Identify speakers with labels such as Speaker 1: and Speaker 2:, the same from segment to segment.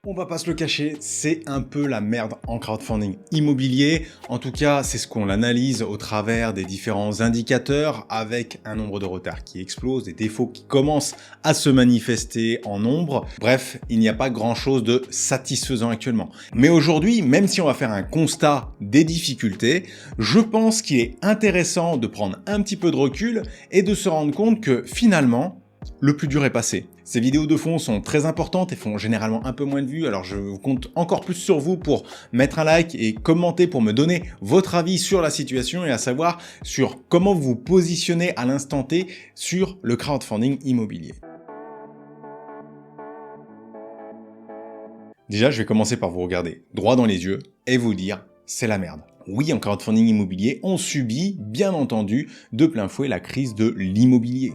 Speaker 1: On va pas se le cacher, c'est un peu la merde en crowdfunding immobilier. En tout cas, c'est ce qu'on analyse au travers des différents indicateurs avec un nombre de retards qui explose, des défauts qui commencent à se manifester en nombre. Bref, il n'y a pas grand chose de satisfaisant actuellement. Mais aujourd'hui, même si on va faire un constat des difficultés, je pense qu'il est intéressant de prendre un petit peu de recul et de se rendre compte que finalement, le plus dur est passé. Ces vidéos de fond sont très importantes et font généralement un peu moins de vues, alors je compte encore plus sur vous pour mettre un like et commenter pour me donner votre avis sur la situation et à savoir sur comment vous vous positionnez à l'instant T sur le crowdfunding immobilier. Déjà, je vais commencer par vous regarder droit dans les yeux et vous dire c'est la merde. Oui, en crowdfunding immobilier, on subit, bien entendu, de plein fouet la crise de l'immobilier.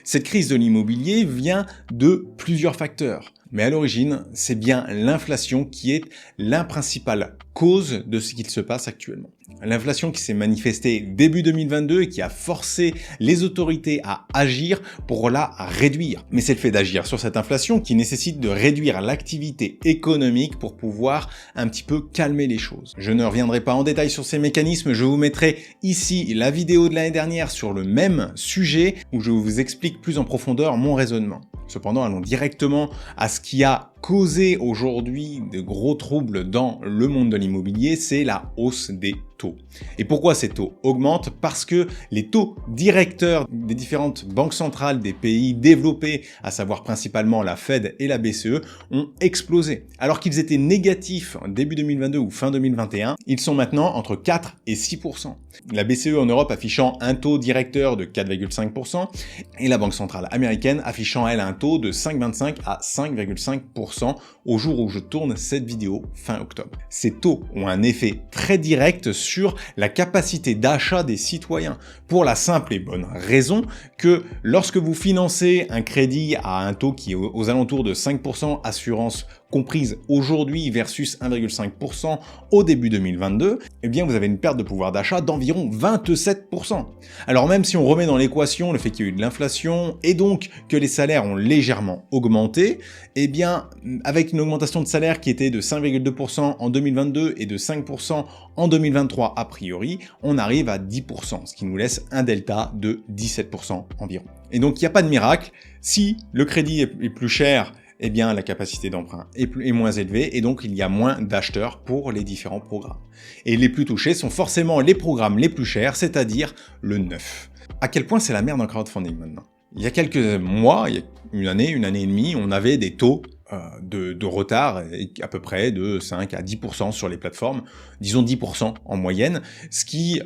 Speaker 1: Cette crise de l'immobilier vient de plusieurs facteurs. Mais à l'origine, c'est bien l'inflation qui est la principale cause de ce qu'il se passe actuellement. L'inflation qui s'est manifestée début 2022 et qui a forcé les autorités à agir pour la réduire. Mais c'est le fait d'agir sur cette inflation qui nécessite de réduire l'activité économique pour pouvoir un petit peu calmer les choses. Je ne reviendrai pas en détail sur ces mécanismes, je vous mettrai ici la vidéo de l'année dernière sur le même sujet où je vous explique plus en profondeur mon raisonnement. Cependant, allons directement à ce qui a causé aujourd'hui de gros troubles dans le monde de l'immobilier, c'est la hausse des taux. Et pourquoi ces taux augmentent? Parce que les taux directeurs des différentes banques centrales des pays développés, à savoir principalement la Fed et la BCE, ont explosé. Alors qu'ils étaient négatifs en début 2022 ou fin 2021, ils sont maintenant entre 4 et 6%. La BCE en Europe affichant un taux directeur de 4,5% et la Banque centrale américaine affichant elle un taux de 5,25 à 5,5% au jour où je tourne cette vidéo fin octobre. Ces taux ont un effet très direct sur la capacité d'achat des citoyens pour la simple et bonne raison que lorsque vous financez un crédit à un taux qui est aux alentours de 5%, assurance comprise aujourd'hui versus 1,5% au début 2022, eh bien vous avez une perte de pouvoir d'achat d'environ 27%. Alors même si on remet dans l'équation le fait qu'il y a eu de l'inflation et donc que les salaires ont légèrement augmenté, eh bien avec une augmentation de salaire qui était de 5,2% en 2022 et de 5% en 2023 a priori, on arrive à 10%, ce qui nous laisse un delta de 17% environ. Et donc il n'y a pas de miracle, si le crédit est plus cher, eh bien la capacité d'emprunt est moins élevée et donc il y a moins d'acheteurs pour les différents programmes. Et les plus touchés sont forcément les programmes les plus chers, c'est-à-dire le neuf. À quel point c'est la merde en crowdfunding maintenant? Il y a quelques mois, il y a une année et demie, on avait des taux de retard à peu près de 5 à 10% sur les plateformes, disons 10% en moyenne, ce qui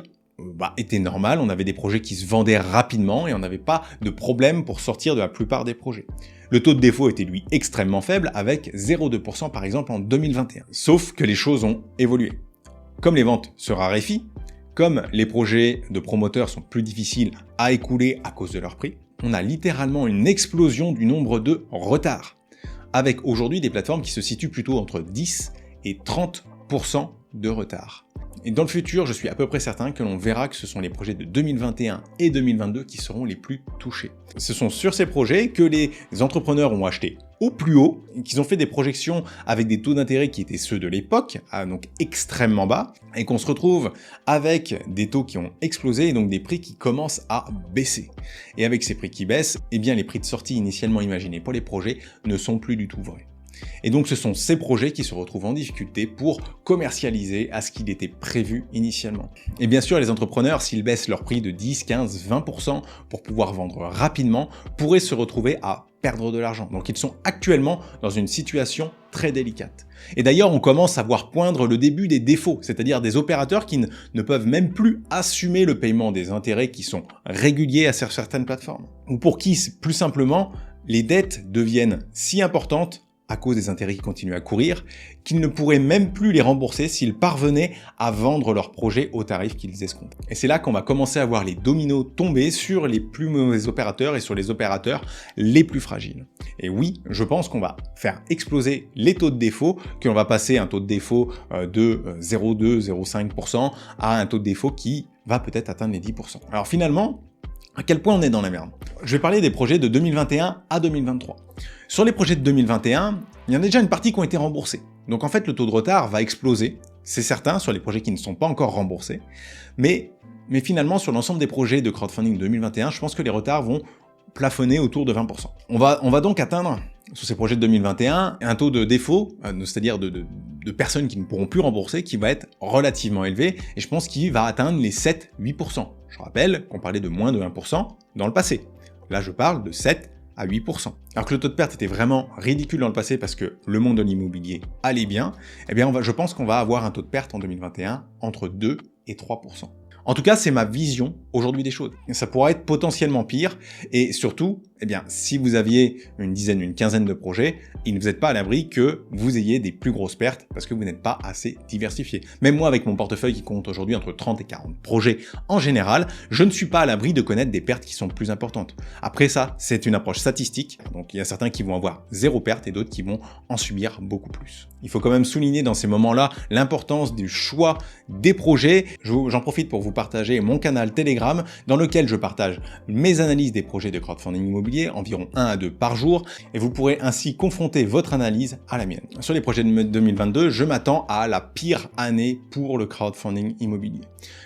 Speaker 1: était normal, on avait des projets qui se vendaient rapidement et on n'avait pas de problème pour sortir de la plupart des projets. Le taux de défaut était lui extrêmement faible avec 0,2% par exemple en 2021. Sauf que les choses ont évolué. Comme les ventes se raréfient, comme les projets de promoteurs sont plus difficiles à écouler à cause de leur prix, on a littéralement une explosion du nombre de retards. Avec aujourd'hui des plateformes qui se situent plutôt entre 10 et 30% de retard. Et dans le futur, je suis à peu près certain que l'on verra que ce sont les projets de 2021 et 2022 qui seront les plus touchés. Ce sont sur ces projets que les entrepreneurs ont acheté au plus haut, qu'ils ont fait des projections avec des taux d'intérêt qui étaient ceux de l'époque, donc extrêmement bas, et qu'on se retrouve avec des taux qui ont explosé et donc des prix qui commencent à baisser. Et avec ces prix qui baissent, eh bien les prix de sortie initialement imaginés pour les projets ne sont plus du tout vrais. Et donc ce sont ces projets qui se retrouvent en difficulté pour commercialiser à ce qu'il était prévu initialement. Et bien sûr, les entrepreneurs, s'ils baissent leur prix de 10, 15, 20% pour pouvoir vendre rapidement, pourraient se retrouver à perdre de l'argent. Donc ils sont actuellement dans une situation très délicate. Et d'ailleurs, on commence à voir poindre le début des défauts, c'est-à-dire des opérateurs qui ne peuvent même plus assumer le paiement des intérêts qui sont réguliers à certaines plateformes. Ou pour qui, plus simplement, les dettes deviennent si importantes à cause des intérêts qui continuent à courir, qu'ils ne pourraient même plus les rembourser s'ils parvenaient à vendre leurs projets au tarif qu'ils escomptent. Et c'est là qu'on va commencer à voir les dominos tomber sur les plus mauvais opérateurs et sur les opérateurs les plus fragiles. Et oui, je pense qu'on va faire exploser les taux de défaut, qu'on va passer un taux de défaut de 0,2, 0,5% à un taux de défaut qui va peut-être atteindre les 10%. Alors finalement, À quel point on est dans la merde? Je vais parler des projets de 2021 à 2023. Sur les projets de 2021, il y en a déjà une partie qui ont été remboursés. Donc en fait, le taux de retard va exploser, c'est certain, sur les projets qui ne sont pas encore remboursés. Mais finalement, sur l'ensemble des projets de crowdfunding 2021, je pense que les retards vont plafonner autour de 20%. On va donc atteindre, sur ces projets de 2021, un taux de défaut, c'est-à-dire de personnes qui ne pourront plus rembourser, qui va être relativement élevé, et je pense qu'il va atteindre les 7-8%. Je rappelle qu'on parlait de moins de 1% dans le passé. Là, je parle de 7 à 8%. Alors que le taux de perte était vraiment ridicule dans le passé parce que le monde de l'immobilier allait bien, eh bien je pense qu'on va avoir un taux de perte en 2021 entre 2 et 3%. En tout cas, c'est ma vision aujourd'hui des choses. Ça pourra être potentiellement pire, et surtout, eh bien, si vous aviez une dizaine, une quinzaine de projets, vous n'êtes pas à l'abri que vous ayez des plus grosses pertes parce que vous n'êtes pas assez diversifié. Même moi, avec mon portefeuille qui compte aujourd'hui entre 30 et 40 projets en général, je ne suis pas à l'abri de connaître des pertes qui sont plus importantes. Après ça, c'est une approche statistique, donc il y a certains qui vont avoir 0 perte et d'autres qui vont en subir beaucoup plus. Il faut quand même souligner dans ces moments-là l'importance du choix des projets. J'en profite pour vous partager mon canal Telegram dans lequel je partage mes analyses des projets de crowdfunding immobilier, environ 1 à 2 par jour, et vous pourrez ainsi confronter votre analyse à la mienne. Sur les projets de 2022, je m'attends à la pire année pour le crowdfunding immobilier.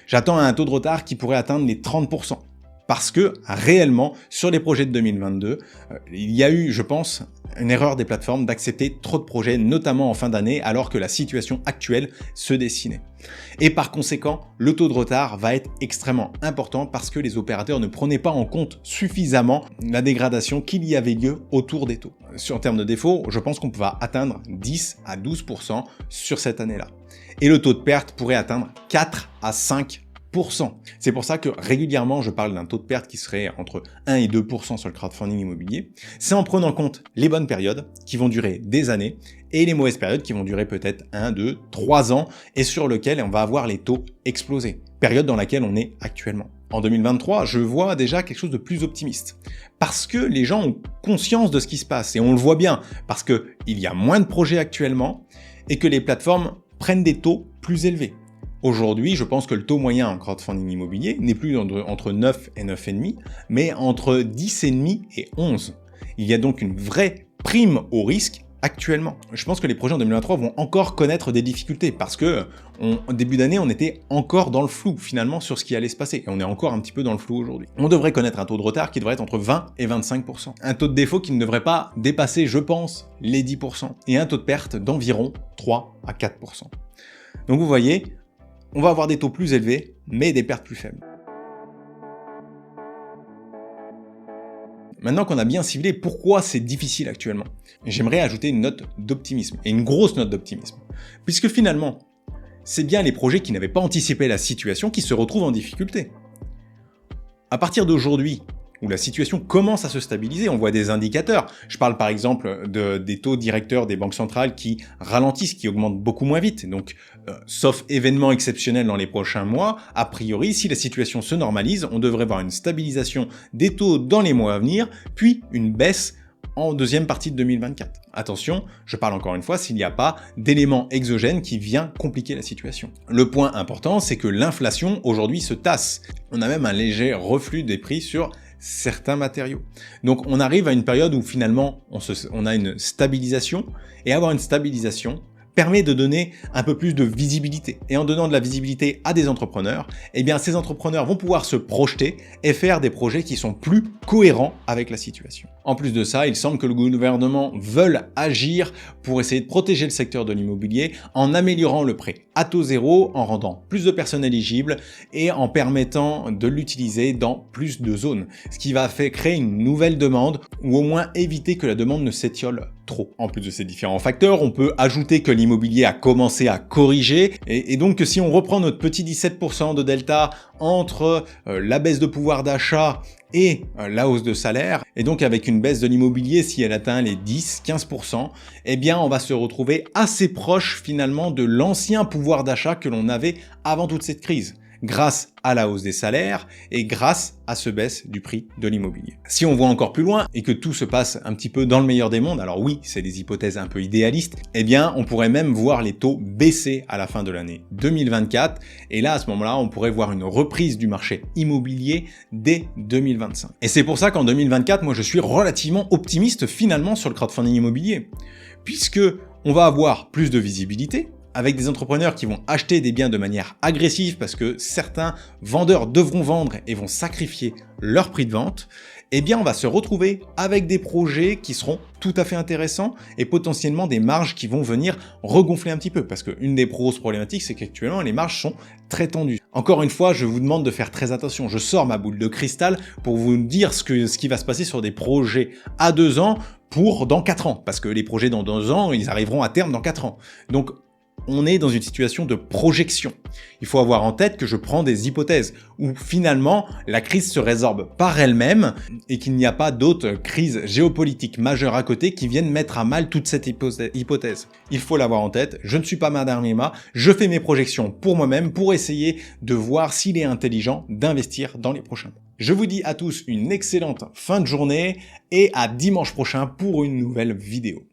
Speaker 1: J'attends un taux de retard qui pourrait atteindre les 30%. Parce que, réellement, sur les projets de 2022, il y a eu, je pense, une erreur des plateformes d'accepter trop de projets, notamment en fin d'année, alors que la situation actuelle se dessinait. Et par conséquent, le taux de retard va être extrêmement important parce que les opérateurs ne prenaient pas en compte suffisamment la dégradation qu'il y avait lieu autour des taux. En termes de défaut, je pense qu'on va atteindre 10 à 12% sur cette année-là. Et le taux de perte pourrait atteindre 4 à 5%. C'est pour ça que régulièrement je parle d'un taux de perte qui serait entre 1 et 2% sur le crowdfunding immobilier. C'est en prenant en compte les bonnes périodes qui vont durer des années et les mauvaises périodes qui vont durer peut-être 1, 2, 3 ans et sur lesquelles on va avoir les taux exploser. Période dans laquelle on est actuellement. En 2023, je vois déjà quelque chose de plus optimiste. Parce que les gens ont conscience de ce qui se passe et on le voit bien parce qu'il y a moins de projets actuellement et que les plateformes prennent des taux plus élevés. Aujourd'hui, je pense que le taux moyen en crowdfunding immobilier n'est plus entre 9 et 9,5, mais entre 10,5 et 11. Il y a donc une vraie prime au risque actuellement. Je pense que les projets en 2023 vont encore connaître des difficultés parce que au début d'année, on était encore dans le flou finalement sur ce qui allait se passer et on est encore un petit peu dans le flou aujourd'hui. On devrait connaître un taux de retard qui devrait être entre 20 et 25%. Un taux de défaut qui ne devrait pas dépasser, je pense, les 10% et un taux de perte d'environ 3 à 4%. Donc vous voyez, on va avoir des taux plus élevés, mais des pertes plus faibles. Maintenant qu'on a bien ciblé pourquoi c'est difficile actuellement, j'aimerais ajouter une note d'optimisme, et une grosse note d'optimisme. Puisque finalement, c'est bien les projets qui n'avaient pas anticipé la situation qui se retrouvent en difficulté. À partir d'aujourd'hui, où la situation commence à se stabiliser, on voit des indicateurs. Je parle par exemple des taux directeurs des banques centrales qui ralentissent, qui augmentent beaucoup moins vite. Donc, sauf événement exceptionnel dans les prochains mois, a priori, si la situation se normalise, on devrait voir une stabilisation des taux dans les mois à venir, puis une baisse en deuxième partie de 2024. Attention, je parle encore une fois s'il n'y a pas d'éléments exogènes qui vient compliquer la situation. Le point important, c'est que l'inflation aujourd'hui se tasse. On a même un léger reflux des prix sur certains matériaux. Donc on arrive à une période où finalement on a une stabilisation, et avoir une stabilisation permet de donner un peu plus de visibilité. Et en donnant de la visibilité à des entrepreneurs, eh bien ces entrepreneurs vont pouvoir se projeter et faire des projets qui sont plus cohérents avec la situation. En plus de ça, il semble que le gouvernement veuille agir pour essayer de protéger le secteur de l'immobilier en améliorant le prêt à taux zéro, en rendant plus de personnes éligibles et en permettant de l'utiliser dans plus de zones. Ce qui va créer une nouvelle demande ou au moins éviter que la demande ne s'étiole trop. En plus de ces différents facteurs, on peut ajouter que l'immobilier a commencé à corriger et donc que si on reprend notre petit 17% de delta entre la baisse de pouvoir d'achat et la hausse de salaire, et donc avec une baisse de l'immobilier si elle atteint les 10-15%, eh bien on va se retrouver assez proche finalement de l'ancien pouvoir d'achat que l'on avait avant toute cette crise. grâce à la hausse des salaires et grâce à ce baisse du prix de l'immobilier. Si on voit encore plus loin et que tout se passe un petit peu dans le meilleur des mondes, alors oui, c'est des hypothèses un peu idéalistes, eh bien on pourrait même voir les taux baisser à la fin de l'année 2024 et là à ce moment-là on pourrait voir une reprise du marché immobilier dès 2025. Et c'est pour ça qu'en 2024, moi je suis relativement optimiste finalement sur le crowdfunding immobilier, puisque on va avoir plus de visibilité, avec des entrepreneurs qui vont acheter des biens de manière agressive parce que certains vendeurs devront vendre et vont sacrifier leur prix de vente, eh bien on va se retrouver avec des projets qui seront tout à fait intéressants et potentiellement des marges qui vont venir regonfler un petit peu parce qu'une des grosses problématiques c'est qu'actuellement les marges sont très tendues. Encore une fois, je vous demande de faire très attention. Je sors ma boule de cristal pour vous dire ce qui va se passer sur des projets à 2 ans pour dans 4 ans parce que les projets dans 2 ans, ils arriveront à terme dans 4 ans. Donc on est dans une situation de projection. Il faut avoir en tête que je prends des hypothèses où finalement la crise se résorbe par elle-même et qu'il n'y a pas d'autres crises géopolitiques majeures à côté qui viennent mettre à mal toute cette hypothèse. Il faut l'avoir en tête, je ne suis pas Madame Irma, je fais mes projections pour moi-même pour essayer de voir s'il est intelligent d'investir dans les prochains mois. Je vous dis à tous une excellente fin de journée et à dimanche prochain pour une nouvelle vidéo.